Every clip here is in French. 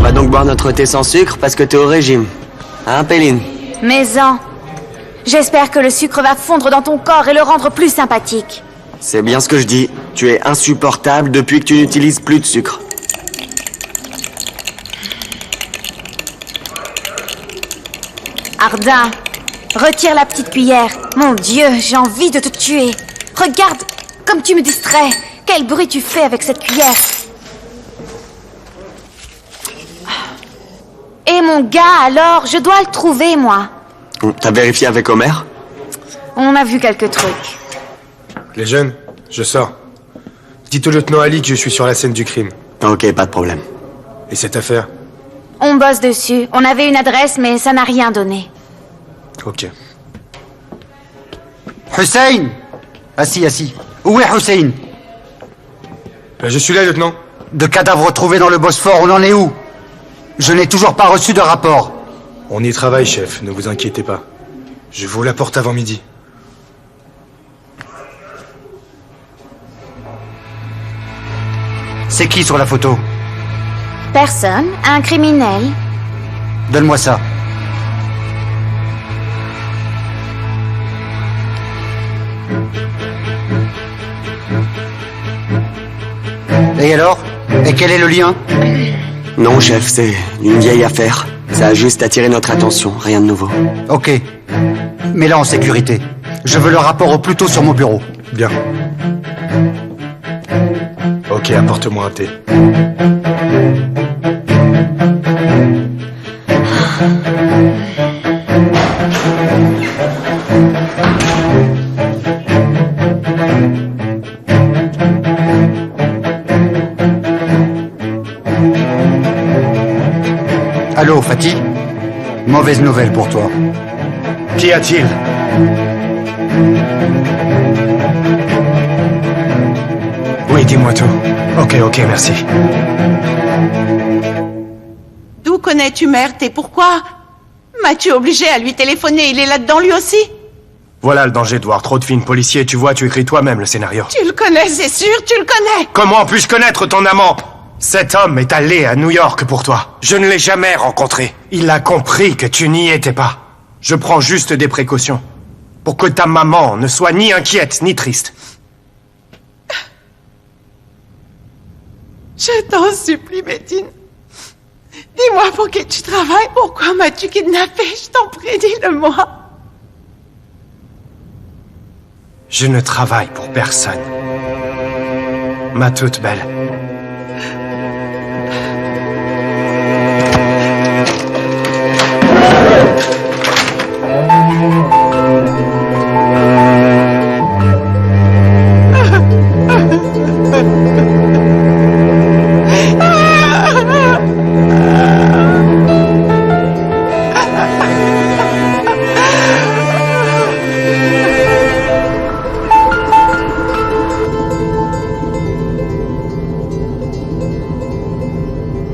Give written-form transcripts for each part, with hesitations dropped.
va donc boire notre thé sans sucre parce que t'es au régime. Hein, Péline? Mais-en. J'espère que le sucre va fondre dans ton corps et le rendre plus sympathique. C'est bien ce que je dis. Tu es insupportable depuis que tu n'utilises plus de sucre. Ardin, retire la petite cuillère. Mon Dieu, j'ai envie de te tuer. Regarde comme tu me distrais. Quel bruit tu fais avec cette cuillère. Et mon gars, alors, je dois le trouver, moi. T'as vérifié avec Homer? On a vu quelques trucs. Les jeunes, je sors. Dites au lieutenant Ali que je suis sur la scène du crime. Ok, pas de problème. Et cette affaire? On bosse dessus. On avait une adresse, mais ça n'a rien donné. Ok. Hussein! Assis. Où est Hussein? Je suis là, lieutenant. De cadavres retrouvés dans le Bosphore, on en est où? Je n'ai toujours pas reçu de rapport. On y travaille, chef, ne vous inquiétez pas. Je vous l'apporte avant midi. C'est qui sur la photo? Personne. Un criminel. Donne-moi ça. Et alors? Et quel est le lien? Non, chef, c'est une vieille affaire. Ça a juste attiré notre attention, rien de nouveau. Ok. Mets-la en sécurité. Je veux le rapport au plus tôt sur mon bureau. Bien. Ok, apporte-moi un thé. Allô, Fatih? Mauvaise nouvelle pour toi. Qu'y a-t-il? Oui, dis-moi tout. Ok, merci. D'où connais-tu Mert et pourquoi? M'as-tu obligé à lui téléphoner? Il est là-dedans lui aussi? Voilà le danger de voir trop de films policiers. Tu vois, tu écris toi-même le scénario. Tu le connais, c'est sûr, tu le connais! Comment puis-je connaître ton amant? Cet homme est allé à New York pour toi. Je ne l'ai jamais rencontré. Il a compris que tu n'y étais pas. Je prends juste des précautions. Pour que ta maman ne soit ni inquiète ni triste. Je t'en supplie, Médine. Dis-moi pour qui tu travailles, pourquoi m'as-tu kidnappé? Je t'en prie, dis-le-moi. Je ne travaille pour personne. Ma toute belle.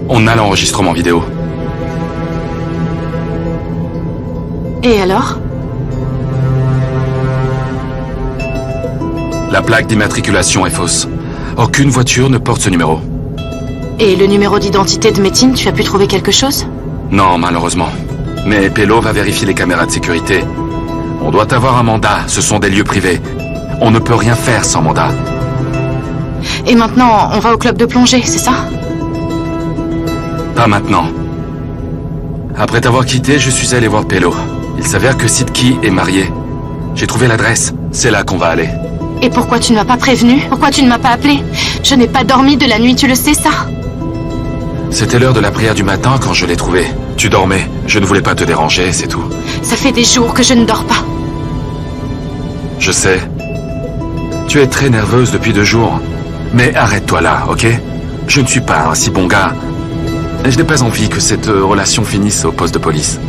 On a l'enregistrement vidéo. Et alors? La plaque d'immatriculation est fausse. Aucune voiture ne porte ce numéro. Et le numéro d'identité de Métine, tu as pu trouver quelque chose? Non, malheureusement. Mais Pello va vérifier les caméras de sécurité. On doit avoir un mandat, ce sont des lieux privés. On ne peut rien faire sans mandat. Et maintenant, on va au club de plongée, c'est ça? Pas maintenant. Après t'avoir quitté, je suis allé voir Pello. Il s'avère que Sidki est marié. J'ai trouvé l'adresse. C'est là qu'on va aller. Et pourquoi tu ne m'as pas prévenu? Pourquoi tu ne m'as pas appelé? Je n'ai pas dormi de la nuit, tu le sais ça? C'était l'heure de la prière du matin quand je l'ai trouvé. Tu dormais. Je ne voulais pas te déranger, c'est tout. Ça fait des jours que je ne dors pas. Je sais. Tu es très nerveuse depuis 2 jours. Mais arrête-toi là, ok? Je ne suis pas un si bon gars. Et je n'ai pas envie que cette relation finisse au poste de police.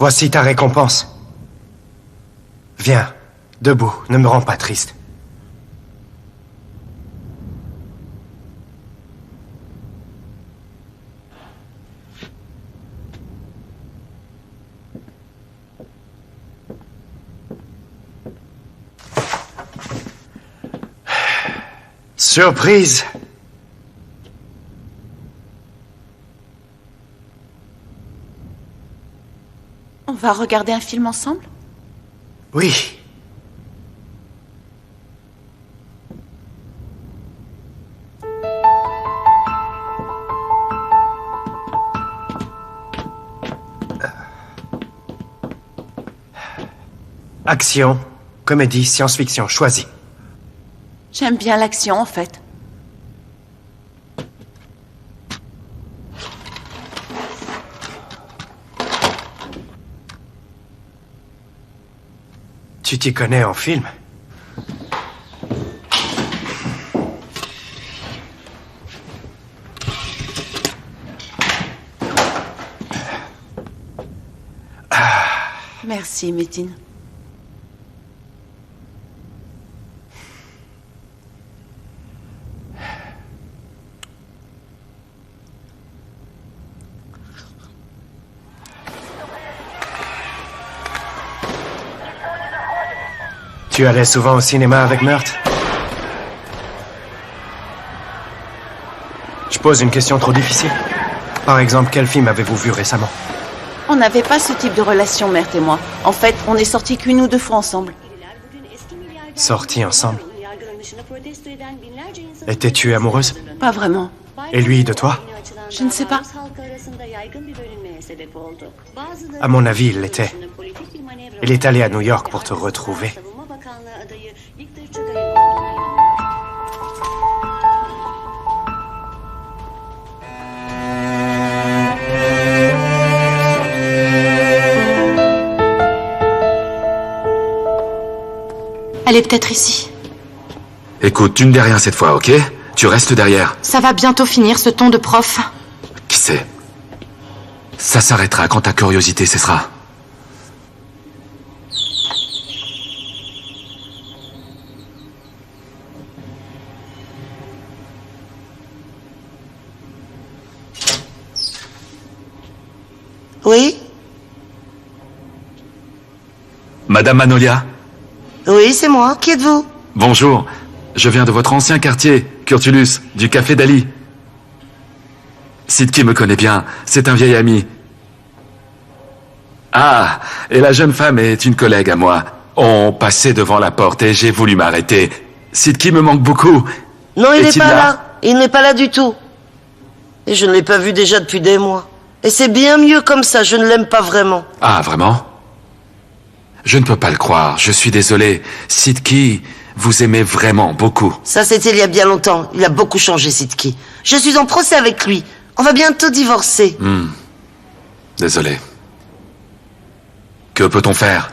Voici ta récompense. Viens, debout, ne me rends pas triste. Surprise! On va regarder un film ensemble? Oui. Action, comédie, science-fiction, choisis. J'aime bien l'action, en fait. Tu t'y connais en film? Merci, Métine. Tu allais souvent au cinéma avec Meurthe? Je pose une question trop difficile. Par exemple, quel film avez-vous vu récemment? On n'avait pas ce type de relation, Meurthe et moi. En fait, on est sortis qu'une ou deux fois ensemble. Sortis ensemble? Étais-tu amoureuse? Pas vraiment. Et lui de toi? Je ne sais pas. À mon avis, il l'était. Il est allé à New York pour te retrouver. Elle est peut-être ici. Écoute, tu ne dis rien cette fois, ok? Tu restes derrière. Ça va bientôt finir, ce ton de prof. Qui sait? Ça s'arrêtera quand ta curiosité cessera. Oui? Madame Manolia? Oui, c'est moi. Qui êtes-vous? Bonjour. Je viens de votre ancien quartier, Curtulus, du Café d'Ali. Sidki me connaît bien, c'est un vieil ami. Ah, et la jeune femme est une collègue à moi. On passait devant la porte et j'ai voulu m'arrêter. Sidki me manque beaucoup. Non, il n'est Est-il pas là? là. Il n'est pas là du tout. Et je ne l'ai pas vu déjà depuis des mois. Et c'est bien mieux comme ça, je ne l'aime pas vraiment. Ah, vraiment? Je ne peux pas le croire, je suis désolé. Sidki, vous aimez vraiment beaucoup. Ça, c'était il y a bien longtemps. Il a beaucoup changé, Sidki. Je suis en procès avec lui. On va bientôt divorcer. Désolé. Que peut-on faire?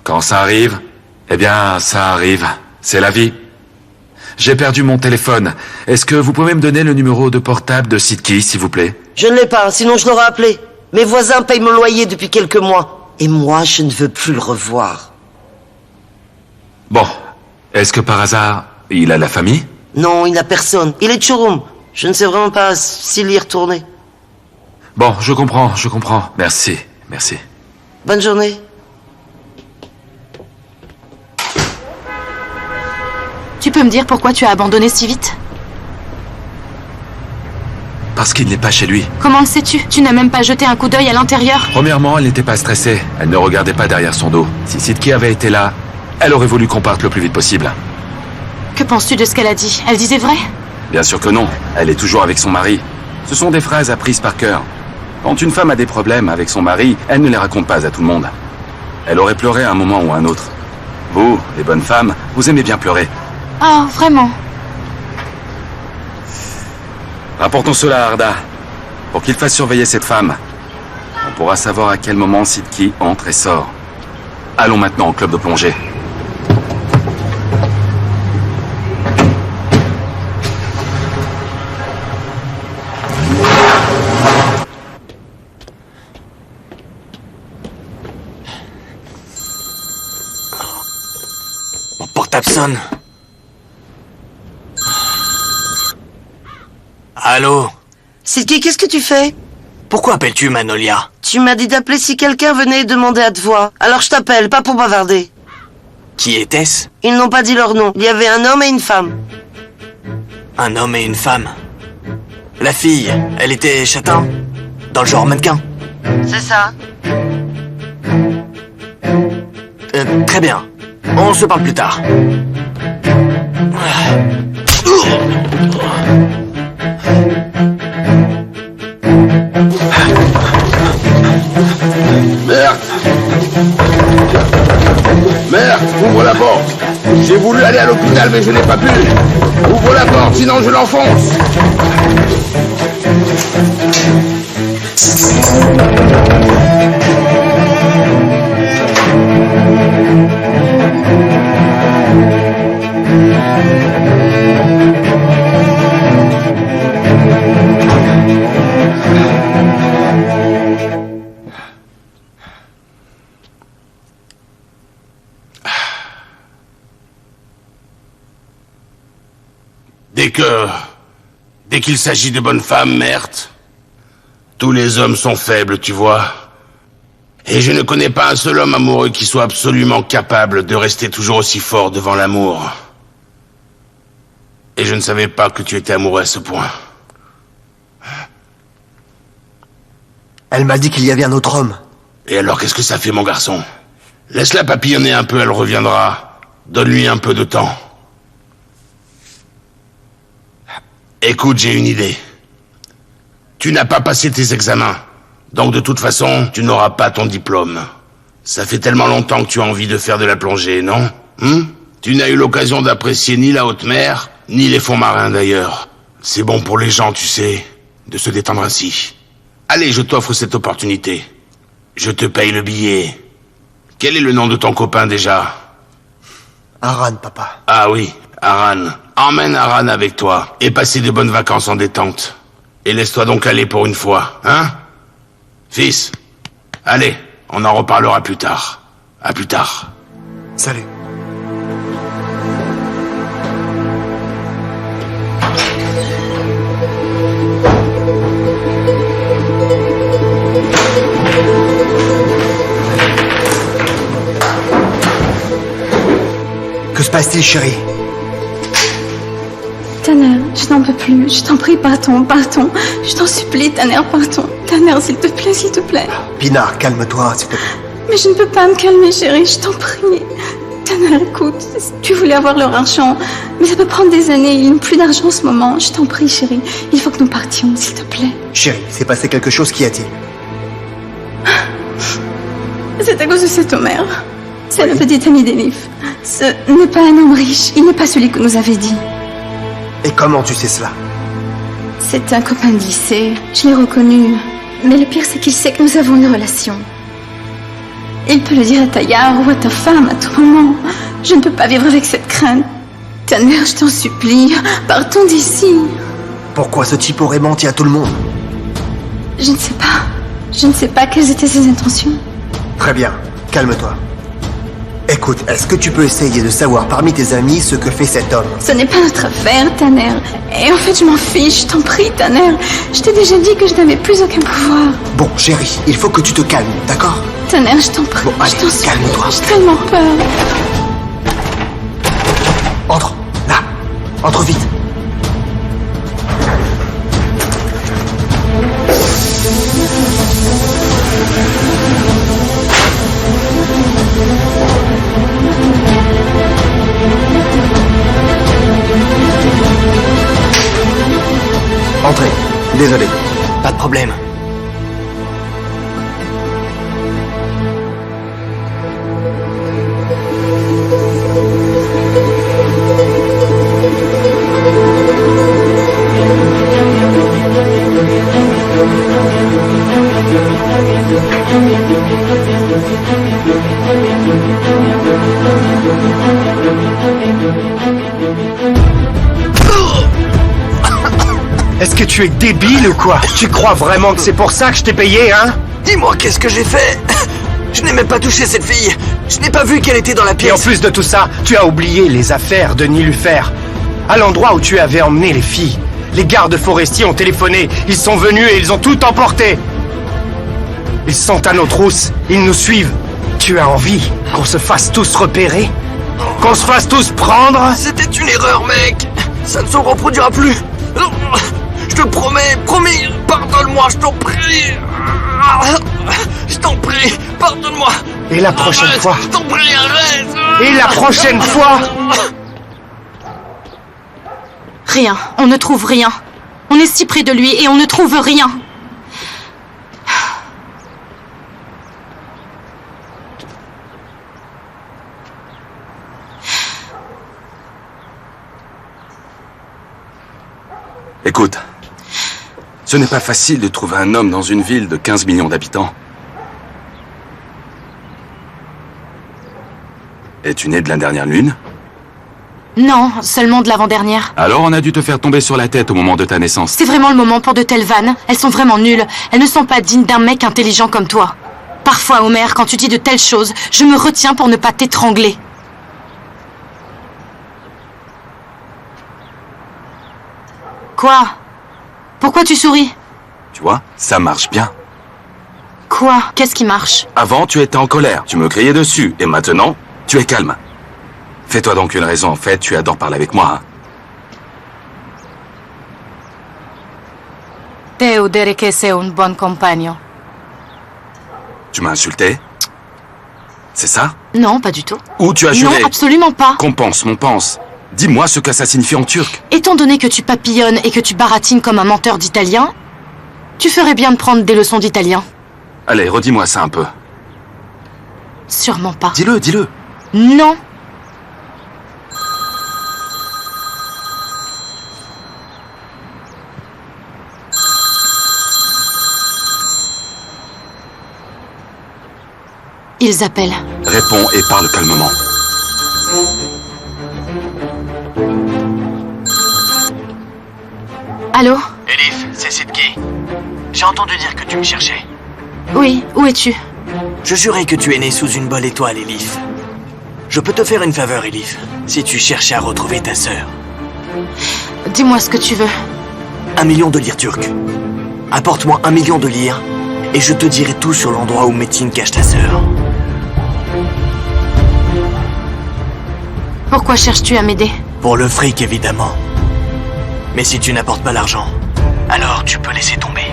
Quand ça arrive, eh bien, ça arrive. C'est la vie. J'ai perdu mon téléphone. Est-ce que vous pouvez me donner le numéro de portable de Sidki, s'il vous plaît? Je ne l'ai pas, sinon je l'aurais appelé. Mes voisins payent mon loyer depuis quelques mois. Et moi, je ne veux plus le revoir. Bon, est-ce que par hasard, il a la famille? Non, il n'a personne. Il est de Churum. Je ne sais vraiment pas s'il y est retourné. Bon, je comprends. Merci, merci. Bonne journée. Tu peux me dire pourquoi tu as abandonné si vite? Parce qu'il n'est pas chez lui. Comment le sais-tu? Tu n'as même pas jeté un coup d'œil à l'intérieur? Premièrement, elle n'était pas stressée. Elle ne regardait pas derrière son dos. Si Sidki avait été là, elle aurait voulu qu'on parte le plus vite possible. Que penses-tu de ce qu'elle a dit? Elle disait vrai? Bien sûr que non. Elle est toujours avec son mari. Ce sont des phrases apprises par cœur. Quand une femme a des problèmes avec son mari, elle ne les raconte pas à tout le monde. Elle aurait pleuré à un moment ou à un autre. Vous, les bonnes femmes, vous aimez bien pleurer. Oh, vraiment? Rapportons cela à Arda, pour qu'il fasse surveiller cette femme. On pourra savoir à quel moment Sidki entre et sort. Allons maintenant au club de plongée. sonne. Allô? Sidki, qu'est-ce que tu fais? Pourquoi appelles-tu Manolia? Tu m'as dit d'appeler si quelqu'un venait demander à te voir. Alors je t'appelle, pas pour bavarder. Qui était-ce? Ils n'ont pas dit leur nom. Il y avait un homme et une femme. Un homme et une femme. La fille, elle était châtain? Dans le genre mannequin? C'est ça. Très bien. On se parle plus tard. Merde! Merde, ouvre la porte! J'ai voulu aller à l'hôpital, mais je n'ai pas pu! Ouvre la porte, sinon je l'enfonce! Dès qu'il s'agit de bonnes femmes, merde, tous les hommes sont faibles, tu vois. Et je ne connais pas un seul homme amoureux qui soit absolument capable de rester toujours aussi fort devant l'amour. Et je ne savais pas que tu étais amoureux à ce point. Elle m'a dit qu'il y avait un autre homme. Et alors, qu'est-ce que ça fait, mon garçon? Laisse-la papillonner un peu, elle reviendra. Donne-lui un peu de temps. Écoute, j'ai une idée. Tu n'as pas passé tes examens. Donc de toute façon, tu n'auras pas ton diplôme. Ça fait tellement longtemps que tu as envie de faire de la plongée, non? Tu n'as eu l'occasion d'apprécier ni la haute mer, ni les fonds marins d'ailleurs. C'est bon pour les gens, tu sais, de se détendre ainsi. Allez, je t'offre cette opportunité. Je te paye le billet. Quel est le nom de ton copain déjà? Aran, papa. Ah oui, Aran. Emmène Aran avec toi et passez de bonnes vacances en détente. Et laisse-toi donc aller pour une fois, hein? Fils, allez, on en reparlera plus tard. À plus tard. Salut. Que se passe-t-il, chérie? Tanner, je n'en peux plus. Je t'en prie, partons, partons. Je t'en supplie, Tanner, partons. Tanner, s'il te plaît, s'il te plaît. Pinar, calme-toi, s'il te plaît. Mais je ne peux pas me calmer, chérie, je t'en prie. Tanner, écoute, tu voulais avoir leur argent, mais ça peut prendre des années. Ils n'ont plus d'argent en ce moment. Je t'en prie, chérie. Il faut que nous partions, s'il te plaît. Chérie, s'est passé quelque chose, qu'y a-t-il? C'est à cause de cet Omer. C'est le petit ami d'Elif. Ce n'est pas un homme riche. Il n'est pas celui que nous avait dit. Et comment tu sais cela? C'est un copain de lycée. Je l'ai reconnu. Mais le pire, c'est qu'il sait que nous avons une relation. Il peut le dire à Taillard ou à ta femme à tout moment. Je ne peux pas vivre avec cette crainte. Tanner, je t'en supplie, partons d'ici. Pourquoi ce type aurait menti à tout le monde? Je ne sais pas. Je ne sais pas quelles étaient ses intentions. Très bien, calme-toi. Écoute, est-ce que tu peux essayer de savoir parmi tes amis ce que fait cet homme? Ce n'est pas notre affaire, Tanner. Et en fait, je m'en fiche, je t'en prie, Tanner. Je t'ai déjà dit que je n'avais plus aucun pouvoir. Bon, chérie, il faut que tu te calmes, d'accord? Tanner, je t'en prie. Bon, allez, je t'en supplie. calme-toi. J'ai tellement peur. Entre, là, entre vite. Entrez. Désolé. Pas de problème. Est-ce que tu es débile ou quoi? Tu crois vraiment que c'est pour ça que je t'ai payé, hein? Dis-moi, qu'est-ce que j'ai fait? Je n'ai même pas touché cette fille. Je n'ai pas vu qu'elle était dans la Et en pièce. plus de tout ça, tu as oublié les affaires de Nilufer. À l'endroit où tu avais emmené les filles, les gardes forestiers ont téléphoné. Ils sont venus et ils ont tout emporté. Ils sont à nos trousses. Ils nous suivent. Tu as envie qu'on se fasse tous repérer? Qu'on se fasse tous prendre? C'était une erreur, mec. Ça ne se reproduira plus. Je te promets, promis. Pardonne-moi, je t'en prie. Je t'en prie, pardonne-moi. Et la prochaine Arrête, fois? Je t'en prie, arrête. Et la prochaine fois? Rien. On ne trouve rien. On est si près de lui et on ne trouve rien. Écoute, ce n'est pas facile de trouver un homme dans une ville de 15 millions d'habitants. Es-tu né de la dernière lune? Non, seulement de l'avant-dernière. Alors on a dû te faire tomber sur la tête au moment de ta naissance. C'est vraiment le moment pour de telles vannes. Elles sont vraiment nulles. Elles ne sont pas dignes d'un mec intelligent comme toi. Parfois, Homer, quand tu dis de telles choses, je me retiens pour ne pas t'étrangler. Quoi? Pourquoi tu souris? Tu vois, ça marche bien. Quoi? Qu'est-ce qui marche? Avant, tu étais en colère, tu me criais dessus, et maintenant, tu es calme. Fais-toi donc une raison, en fait, tu adores parler avec moi, hein. Deudere che sei un buon compagno. Tu m'as insulté? C'est ça? Non, pas du tout. Ou tu as juré? Non, absolument pas. Qu'on pense, mon pense. Dis-moi ce que ça signifie en turc. Étant donné que tu papillonnes et que tu baratines comme un menteur d'italien, tu ferais bien de prendre des leçons d'italien. Allez, redis-moi ça un peu. Sûrement pas. Dis-le, dis-le. Non. Ils appellent. Réponds et parle calmement. Allô? Elif, c'est Sidki. J'ai entendu dire que tu me cherchais. Oui, où es-tu? Je jurais que tu es né sous une bonne étoile, Elif. Je peux te faire une faveur, Elif, si tu cherchais à retrouver ta sœur. Dis-moi ce que tu veux. 1 million de lire turques. Apporte-moi 1 million de lire, et je te dirai tout sur l'endroit où Metin cache ta sœur. Pourquoi cherches-tu à m'aider? Pour le fric, évidemment. Mais si tu n'apportes pas l'argent, alors tu peux laisser tomber.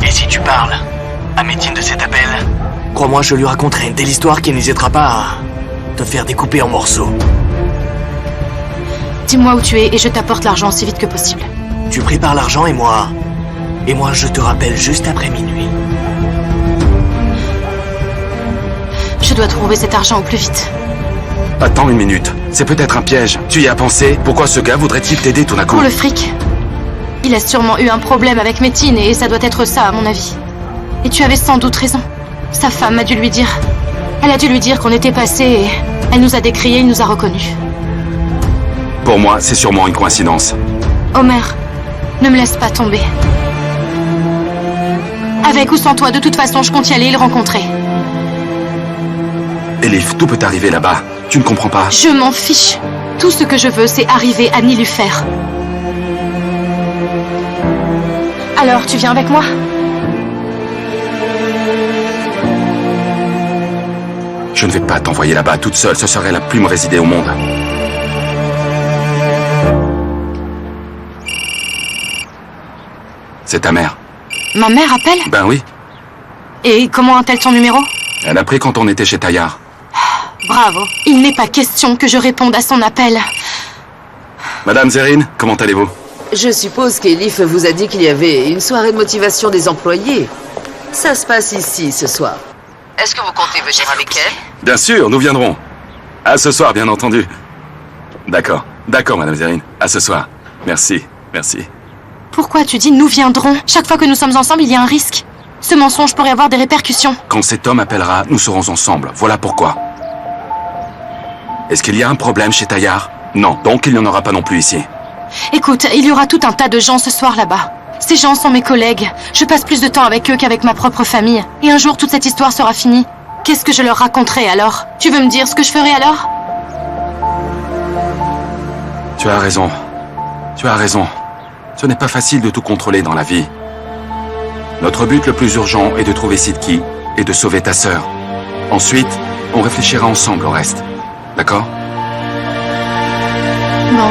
Et si tu parles à Metin de cet appel, crois-moi, je lui raconterai une telle histoire qu'il n'hésitera pas à te faire découper en morceaux. Dis-moi où tu es et je t'apporte l'argent aussi vite que possible. Tu prépares l'argent et moi je te rappelle juste après minuit. Je dois trouver cet argent au plus vite. Attends une minute. C'est peut-être un piège. Tu y as pensé? Pourquoi ce gars voudrait-il t'aider tout d'un coup? Pour le fric. Il a sûrement eu un problème avec Metin et ça doit être ça, à mon avis. Et tu avais sans doute raison. Sa femme a dû lui dire. Elle a dû lui dire qu'on était passé et elle nous a décriés, il nous a reconnus. Pour moi, c'est sûrement une coïncidence. Homer, ne me laisse pas tomber. Avec ou sans toi, de toute façon, je compte y aller et le rencontrer. Elif, tout peut arriver là-bas. Tu ne comprends pas? Je m'en fiche. Tout ce que je veux, c'est arriver à Nilufer. Alors, tu viens avec moi? Je ne vais pas t'envoyer là-bas toute seule. Ce serait la plus mauvaise idée au monde. C'est ta mère. Ma mère appelle? Ben oui. Et comment a-t-elle ton numéro? Elle a pris quand on était chez Taillard. Bravo. Il n'est pas question que je réponde à son appel. Madame Zerine, comment allez-vous? Je suppose qu'Elif vous a dit qu'il y avait une soirée de motivation des employés. Ça se passe ici, ce soir. Est-ce que vous comptez venir avec elle? Bien sûr, nous viendrons. À ce soir, bien entendu. D'accord. D'accord, Madame Zerine. À ce soir. Merci. Merci. Pourquoi tu dis « nous viendrons » ? Chaque fois que nous sommes ensemble, il y a un risque. Ce mensonge pourrait avoir des répercussions. Quand cet homme appellera, nous serons ensemble. Voilà pourquoi. Est-ce qu'il y a un problème chez Taillard? Non, donc il n'y en aura pas non plus ici. Écoute, il y aura tout un tas de gens ce soir là-bas. Ces gens sont mes collègues. Je passe plus de temps avec eux qu'avec ma propre famille. Et un jour, toute cette histoire sera finie. Qu'est-ce que je leur raconterai alors? Tu veux me dire ce que je ferai alors? Tu as raison. Tu as raison. Ce n'est pas facile de tout contrôler dans la vie. Notre but le plus urgent est de trouver Sidki et de sauver ta sœur. Ensuite, on réfléchira ensemble au reste. D'accord? Bon.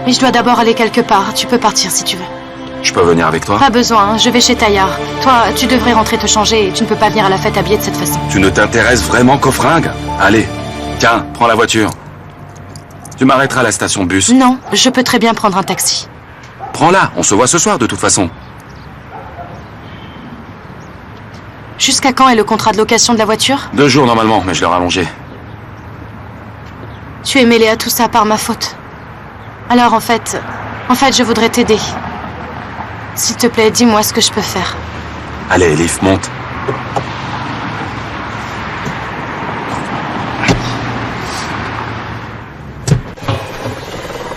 Mais je dois d'abord aller quelque part. Tu peux partir si tu veux. Je peux venir avec toi? Pas besoin, je vais chez Taillard. Toi, tu devrais rentrer te changer et tu ne peux pas venir à la fête habillée de cette façon. Tu ne t'intéresses vraiment qu'aux fringues? Allez, tiens, prends la voiture. Tu m'arrêteras à la station de bus. Non, je peux très bien prendre un taxi. Prends-la, on se voit ce soir de toute façon. Jusqu'à quand est le contrat de location de la voiture? 2 jours normalement, mais je l'ai rallongé. Tu es mêlé à tout ça par ma faute. Alors en fait, je voudrais t'aider. S'il te plaît, dis-moi ce que je peux faire. Allez, Elif, monte.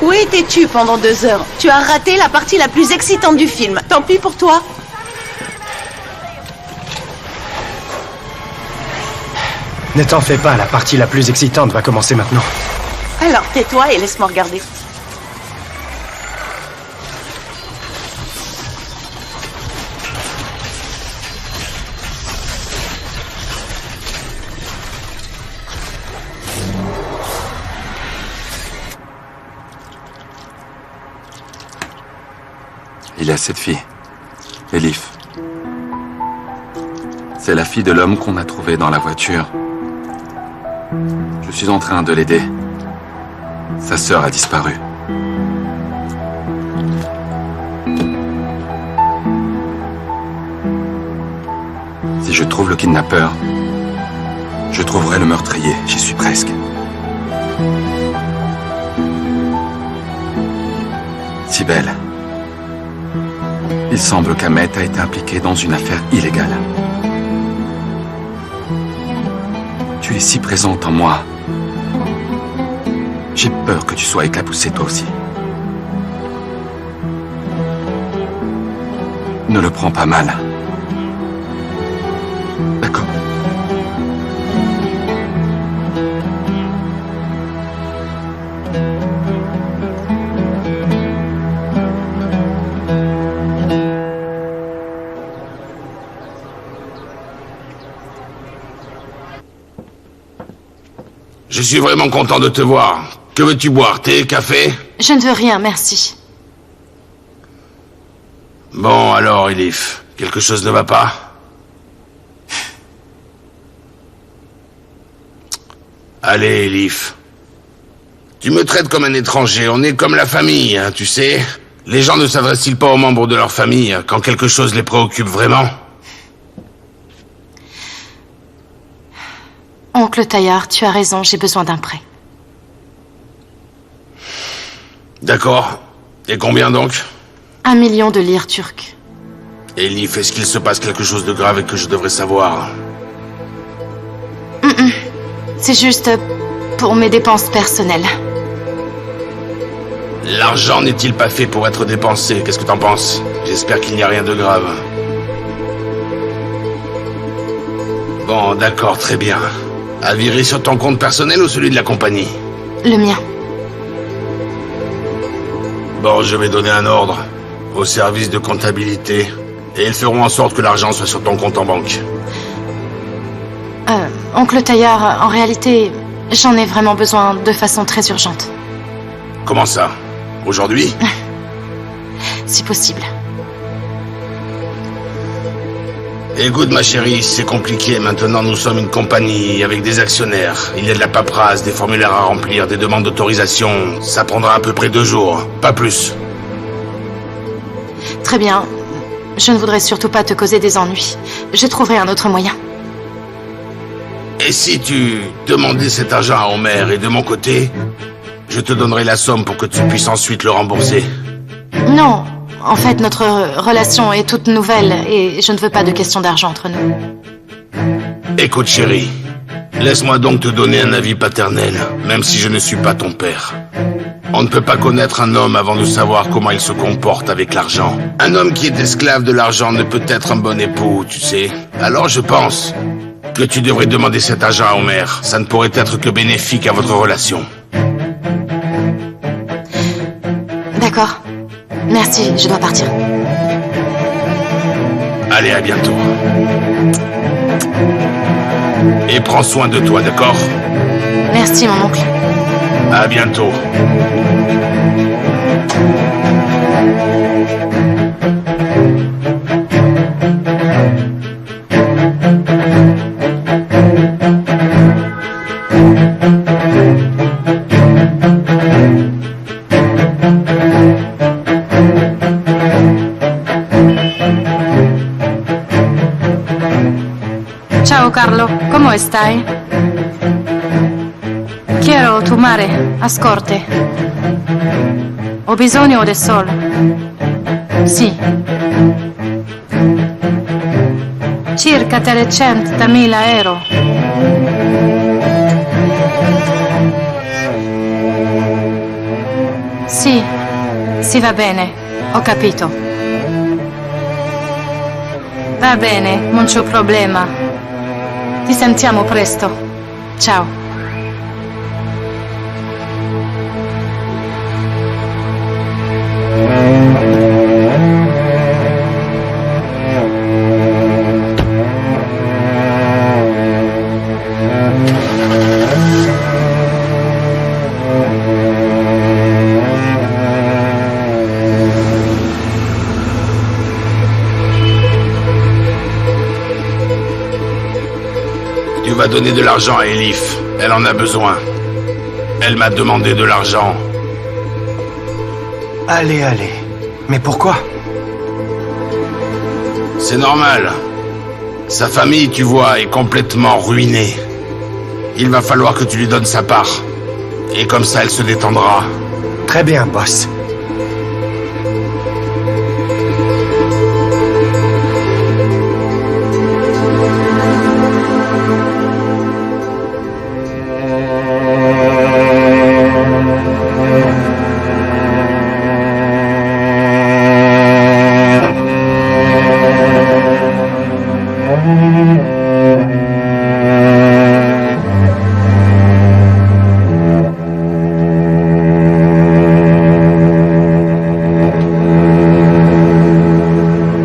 Où étais-tu pendant 2 heures? Tu as raté la partie la plus excitante du film. Tant pis pour toi. Ne t'en fais pas, la partie la plus excitante va commencer maintenant. Alors tais-toi et laisse-moi regarder. Il y a cette fille, Elif. C'est la fille de l'homme qu'on a trouvé dans la voiture. Je suis en train de l'aider. Sa sœur a disparu. Si je trouve le kidnappeur, je trouverai le meurtrier. J'y suis presque. Si belle. Il semble qu'Ahmet a été impliqué dans une affaire illégale. Tu es si présente en moi. J'ai peur que tu sois éclaboussé toi aussi. Ne le prends pas mal. D'accord. Je suis vraiment content de te voir. Que veux-tu boire? Thé, café? Je ne veux rien, merci. Bon, alors, Elif, quelque chose ne va pas? Allez, Elif. Tu me traites comme un étranger, on est comme la famille, hein, tu sais. Les gens ne s'adressent-ils pas aux membres de leur famille quand quelque chose les préoccupe vraiment? Oncle Taillard, tu as raison, j'ai besoin d'un prêt. D'accord. Et combien donc? 1 million de lire turques. Elif, est-ce qu'il se passe quelque chose de grave et que je devrais savoir? C'est juste pour mes dépenses personnelles. L'argent n'est-il pas fait pour être dépensé? Qu'est-ce que t'en penses? J'espère qu'il n'y a rien de grave. Bon, d'accord, très bien. À virer sur ton compte personnel ou celui de la compagnie? Le mien. Bon, je vais donner un ordre au service de comptabilité et ils feront en sorte que l'argent soit sur ton compte en banque. Oncle Taillard, en réalité, j'en ai vraiment besoin de façon très urgente. Comment ça? Aujourd'hui? Si possible. Écoute, ma chérie, c'est compliqué. Maintenant, nous sommes une compagnie avec des actionnaires. Il y a de la paperasse, des formulaires à remplir, des demandes d'autorisation. Ça prendra à peu près 2 jours, pas plus. Très bien. Je ne voudrais surtout pas te causer des ennuis. Je trouverai un autre moyen. Et si tu demandais cet argent à Homer et de mon côté, je te donnerai la somme pour que tu puisses ensuite le rembourser. Non. En fait, notre relation est toute nouvelle et je ne veux pas de question d'argent entre nous. Écoute, chérie, laisse-moi donc te donner un avis paternel, même si je ne suis pas ton père. On ne peut pas connaître un homme avant de savoir comment il se comporte avec l'argent. Un homme qui est esclave de l'argent ne peut être un bon époux, tu sais. Alors je pense que tu devrais demander cet argent à Homer. Ça ne pourrait être que bénéfique à votre relation. D'accord. Merci, je dois partir. Allez, à bientôt. Et prends soin de toi, d'accord? Merci, mon oncle. À bientôt. Ciao Carlo, come stai? Quiero tu mare, ascolte. Ho bisogno del sol. Sì. Circa 300.000 euro. Sì, sì va bene, ho capito. Va bene, non c'è problema. Ti sentiamo presto. Ciao. Tu vas donner de l'argent à Elif. Elle en a besoin. Elle m'a demandé de l'argent. Allez, allez. Mais pourquoi? C'est normal. Sa famille, tu vois, est complètement ruinée. Il va falloir que tu lui donnes sa part. Et comme ça, elle se détendra. Très bien, boss.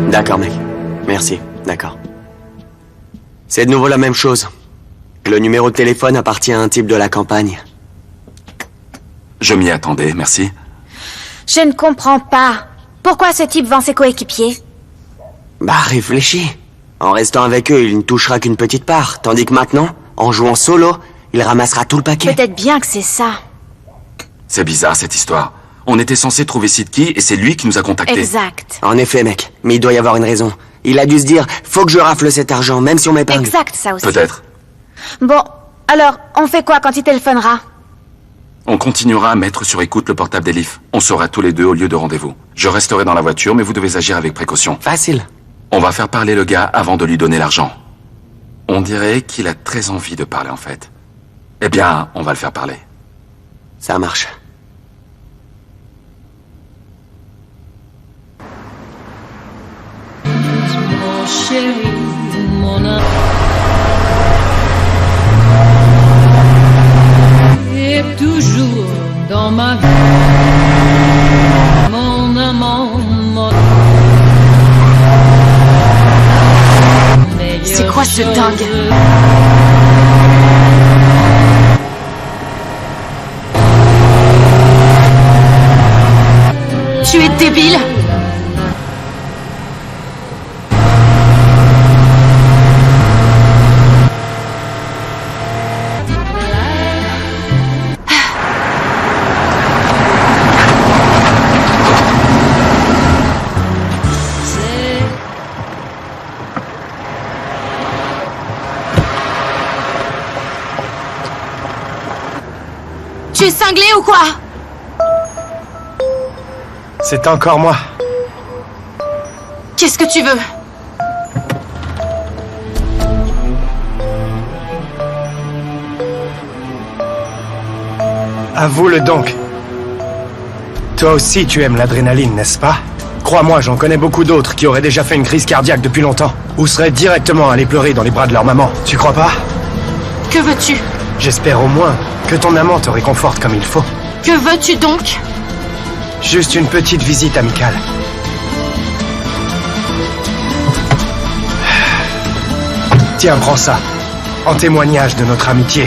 D'accord, mec. Merci, d'accord. C'est de nouveau la même chose. Le numéro de téléphone appartient à un type de la campagne. Je m'y attendais, merci. Je ne comprends pas. Pourquoi ce type vend ses coéquipiers? Bah, réfléchis. En restant avec eux, il ne touchera qu'une petite part. Tandis que maintenant, en jouant solo, il ramassera tout le paquet. Peut-être bien que c'est ça. C'est bizarre, cette histoire. On était censé trouver Sidki et c'est lui qui nous a contactés. Exact. En effet, mec. Mais il doit y avoir une raison. Il a dû se dire, faut que je rafle cet argent, même si on m'épingle. Exact, ça aussi. Peut-être. Bon, alors, on fait quoi quand il téléphonera? On continuera à mettre sur écoute le portable d'Elif. On sera tous les deux au lieu de rendez-vous. Je resterai dans la voiture, mais vous devez agir avec précaution. Facile. On va faire parler le gars avant de lui donner l'argent. On dirait qu'il a très envie de parler, en fait. Eh bien, on va le faire parler. Ça marche. Mon chéri, mon amour, et toujours dans ma vie, mon amant, mon... C'est quoi ce dingue? Tu es débile? Tu es cinglé ou quoi? C'est encore moi. Qu'est-ce que tu veux? Avoue-le donc. Toi aussi, tu aimes l'adrénaline, n'est-ce pas? Crois-moi, j'en connais beaucoup d'autres qui auraient déjà fait une crise cardiaque depuis longtemps. Ou seraient directement allés pleurer dans les bras de leur maman. Tu crois pas? Que veux-tu? J'espère au moins que ton amant te réconforte comme il faut. Que veux-tu donc? Juste une petite visite amicale. Tiens, prends ça. En témoignage de notre amitié.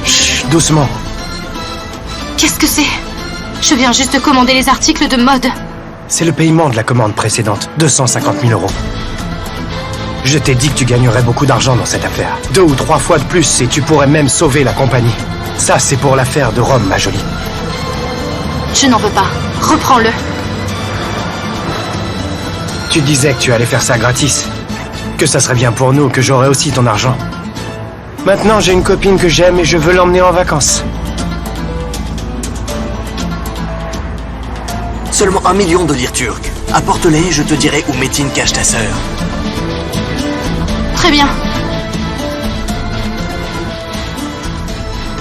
Chut, doucement. Qu'est-ce que c'est? Je viens juste de commander les articles de mode. C'est le paiement de la commande précédente, 250 000 €. Je t'ai dit que tu gagnerais beaucoup d'argent dans cette affaire. 2 ou 3 fois de plus et tu pourrais même sauver la compagnie. Ça, c'est pour l'affaire de Rome, ma jolie. Je n'en veux pas. Reprends-le. Tu disais que tu allais faire ça gratis. Que ça serait bien pour nous, que j'aurais aussi ton argent. Maintenant, j'ai une copine que j'aime et je veux l'emmener en vacances. Seulement 1 million de lire turques. Apporte-les et je te dirai où Metin cache ta sœur. Très bien.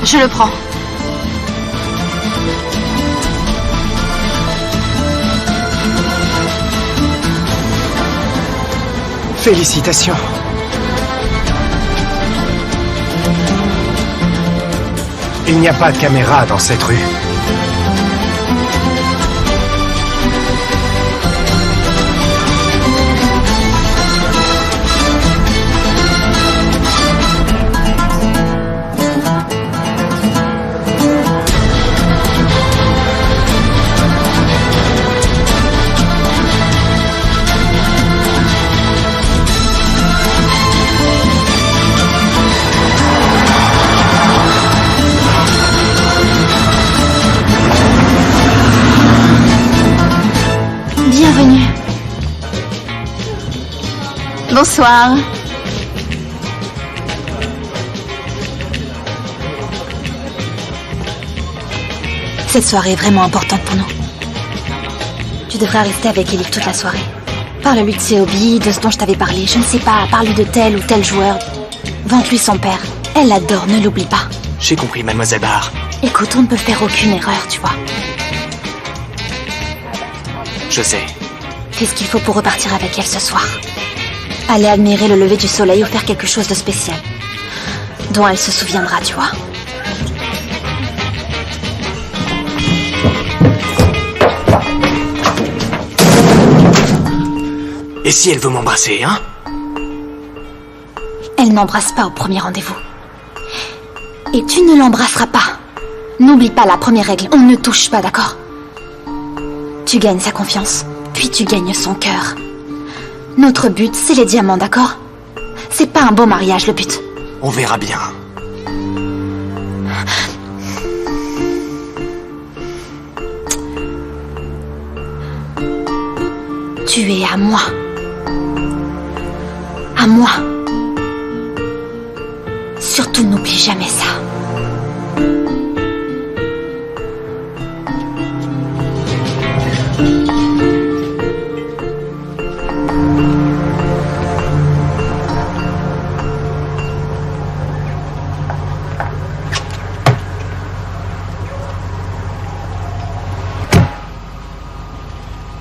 Je le prends. Félicitations. Il n'y a pas de caméra dans cette rue. Bienvenue. Bonsoir. Cette soirée est vraiment importante pour nous. Tu devrais rester avec Elif toute la soirée. Parle-lui de ses hobbies, de ce dont je t'avais parlé. Je ne sais pas, parle-lui de tel ou tel joueur. Vante-lui son père. Elle l'adore, ne l'oublie pas. J'ai compris, mademoiselle Bahar. Écoute, on ne peut faire aucune erreur, tu vois. Je sais. Fais ce qu'il faut pour repartir avec elle ce soir. Aller admirer le lever du soleil ou faire quelque chose de spécial. Dont elle se souviendra, tu vois. Et si elle veut m'embrasser, hein? Elle n'embrasse pas au premier rendez-vous. Et tu ne l'embrasseras pas. N'oublie pas la première règle, on ne touche pas, d'accord? Tu gagnes sa confiance, puis tu gagnes son cœur. Notre but, c'est les diamants, d'accord? C'est pas un beau mariage, le but. On verra bien. Tu es à moi. À moi. Surtout n'oublie jamais ça.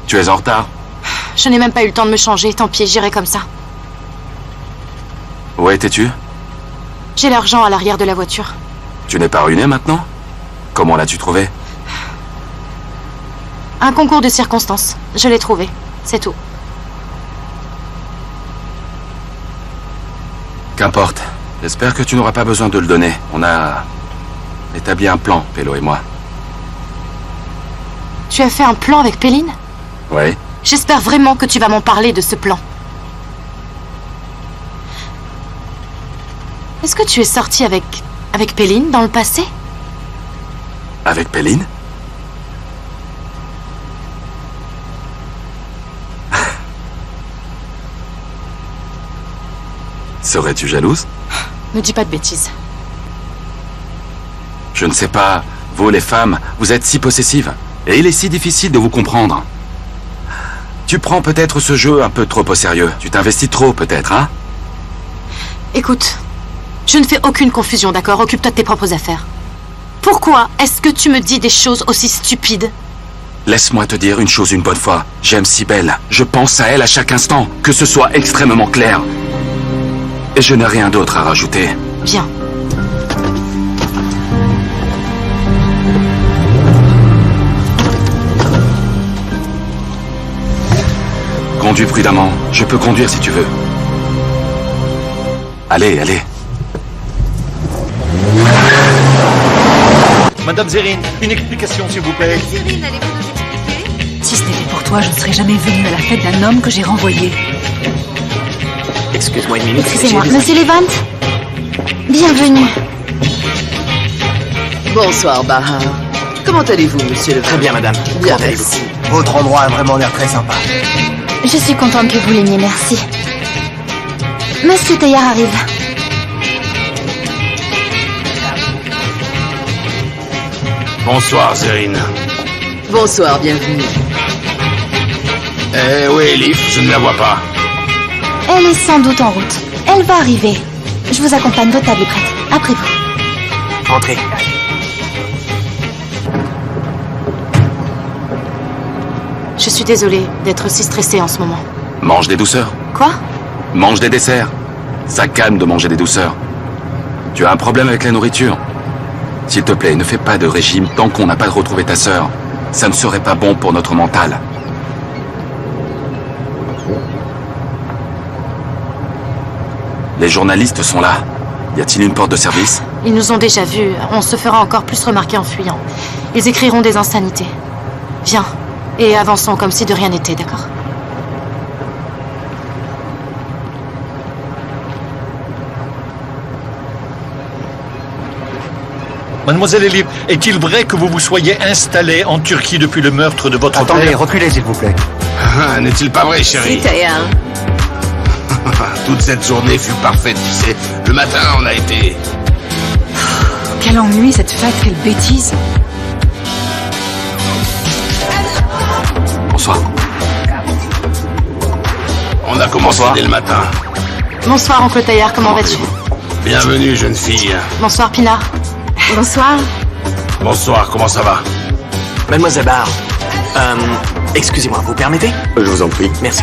Tu es en retard? Je n'ai même pas eu le temps de me changer, tant pis, j'irai comme ça. Où étais-tu? J'ai l'argent à l'arrière de la voiture. Tu n'es pas ruiné maintenant? Comment l'as-tu trouvé? Un concours de circonstances. Je l'ai trouvé, c'est tout. Qu'importe. J'espère que tu n'auras pas besoin de le donner. On a établi un plan, Pélo et moi. Tu as fait un plan avec Péline? Oui. J'espère vraiment que tu vas m'en parler de ce plan. Est-ce que tu es sorti avec Péline dans le passé? Avec Péline? Serais-tu jalouse? Ne dis pas de bêtises. Je ne sais pas. Vous, les femmes, vous êtes si possessives. Et il est si difficile de vous comprendre. Tu prends peut-être ce jeu un peu trop au sérieux. Tu t'investis trop, peut-être, hein? Écoute, je ne fais aucune confusion, d'accord? Occupe-toi de tes propres affaires. Pourquoi est-ce que tu me dis des choses aussi stupides? Laisse-moi te dire une chose une bonne fois. J'aime Cybèle. Je pense à elle à chaque instant. Que ce soit extrêmement clair. Et je n'ai rien d'autre à rajouter. Bien. Conduis prudemment. Je peux conduire si tu veux. Allez, allez. Madame Zérine, une explication s'il vous plaît. Zérine, allez-vous nous expliquer? Si ce n'était pour toi, je ne serais jamais venue à la fête d'un homme que j'ai renvoyé. Excuse-moi une minute. Excusez-moi, Monsieur Levant. Bienvenue. Bonsoir, Bahar. Comment allez-vous, monsieur le... Très bien, madame. Bien, Comment merci. Votre endroit a vraiment l'air très sympa. Je suis contente que vous l'aimiez, merci. Monsieur Taillard arrive. Bonsoir, Zérine. Bonsoir, bienvenue. Eh oui, Elif, je ne la vois pas. Elle est sans doute en route. Elle va arriver. Je vous accompagne, votre table est prête. Après vous. Entrez. Je suis désolée d'être si stressée en ce moment. Mange des douceurs. Quoi? Mange des desserts. Ça calme de manger des douceurs. Tu as un problème avec la nourriture? S'il te plaît, ne fais pas de régime tant qu'on n'a pas retrouvé ta sœur. Ça ne serait pas bon pour notre mental. Les journalistes sont là. Y a-t-il une porte de service? Ils nous ont déjà vus. On se fera encore plus remarquer en fuyant. Ils écriront des insanités. Viens. Et avançons comme si de rien n'était, d'accord? Mademoiselle Elif, est-il vrai que vous vous soyez installée en Turquie depuis le meurtre de votre Attendez, père? reculez s'il vous plaît. Ah, n'est-il pas vrai, chérie? Si, Taillard. Toute cette journée fut parfaite, tu sais. Le matin, on a été... Quel ennui cette fête, quelle bêtise. Bonsoir. On a commencé dès le matin. Bonsoir, oncle Taillard, comment vas-tu? Bienvenue, jeune fille. Bonsoir, Pinard. Bonsoir. Bonsoir, comment ça va? Mademoiselle Barr. Excusez-moi, vous permettez? Je vous en prie. Merci.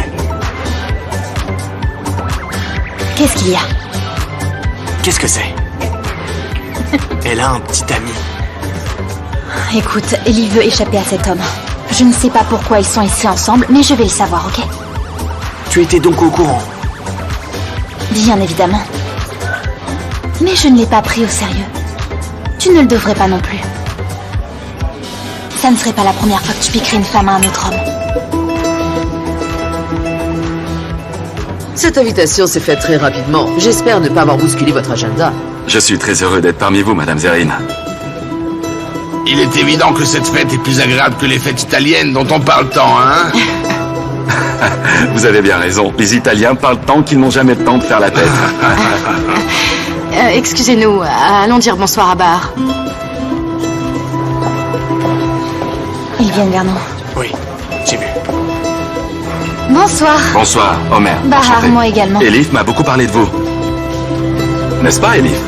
Qu'est-ce qu'il y a? Qu'est-ce que c'est? Elle a un petit ami. Écoute, Ellie veut échapper à cet homme. Je ne sais pas pourquoi ils sont ici ensemble, mais je vais le savoir, ok? Tu étais donc au courant? Bien évidemment. Mais je ne l'ai pas pris au sérieux. Tu ne le devrais pas non plus. Ça ne serait pas la première fois que tu piquerais une femme à un autre homme. Cette invitation s'est faite très rapidement. J'espère ne pas avoir bousculé votre agenda. Je suis très heureux d'être parmi vous, Madame Zérine. Il est évident que cette fête est plus agréable que les fêtes italiennes dont on parle tant, hein? Vous avez bien raison. Les Italiens parlent tant qu'ils n'ont jamais le temps de faire la tête. Excusez-nous, allons dire bonsoir à Bahar. Ils viennent vers nous. Oui, j'ai vu. Bonsoir. Bonsoir, Homer. Bahar, Enchanté. moi également. Elif m'a beaucoup parlé de vous. N'est-ce pas, Elif?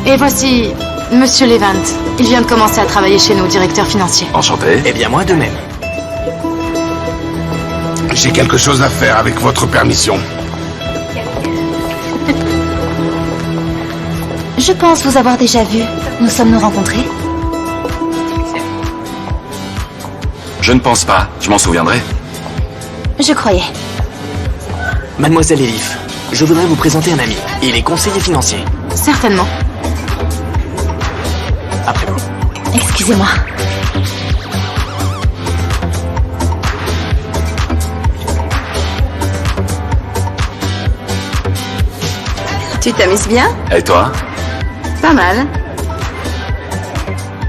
Et voici Monsieur Levant. Il vient de commencer à travailler chez nous, directeur financier. Enchanté. Eh bien, moi de même. J'ai quelque chose à faire avec votre permission. Je pense vous avoir déjà vu. Nous sommes-nous rencontrés? Je ne pense pas. Je m'en souviendrai. Je croyais. Mademoiselle Elif, je voudrais vous présenter un ami. Il est conseiller financier. Certainement. Après vous. Excusez-moi. Tu t'amuses bien? Et toi? Pas mal.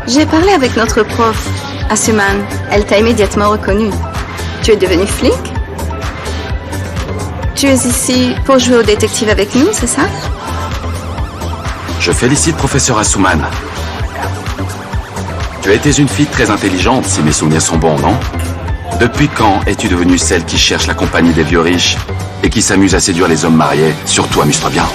J'ai parlé avec notre prof, Asuman. Elle t'a immédiatement reconnu. Tu es devenu flic? Tu es ici pour jouer au détective avec nous, c'est ça? Je félicite professeur Asuman. Tu étais une fille très intelligente, si mes souvenirs sont bons, non? Depuis quand es-tu devenue celle qui cherche la compagnie des vieux riches et qui s'amuse à séduire les hommes mariés? Surtout, amuse-toi bien.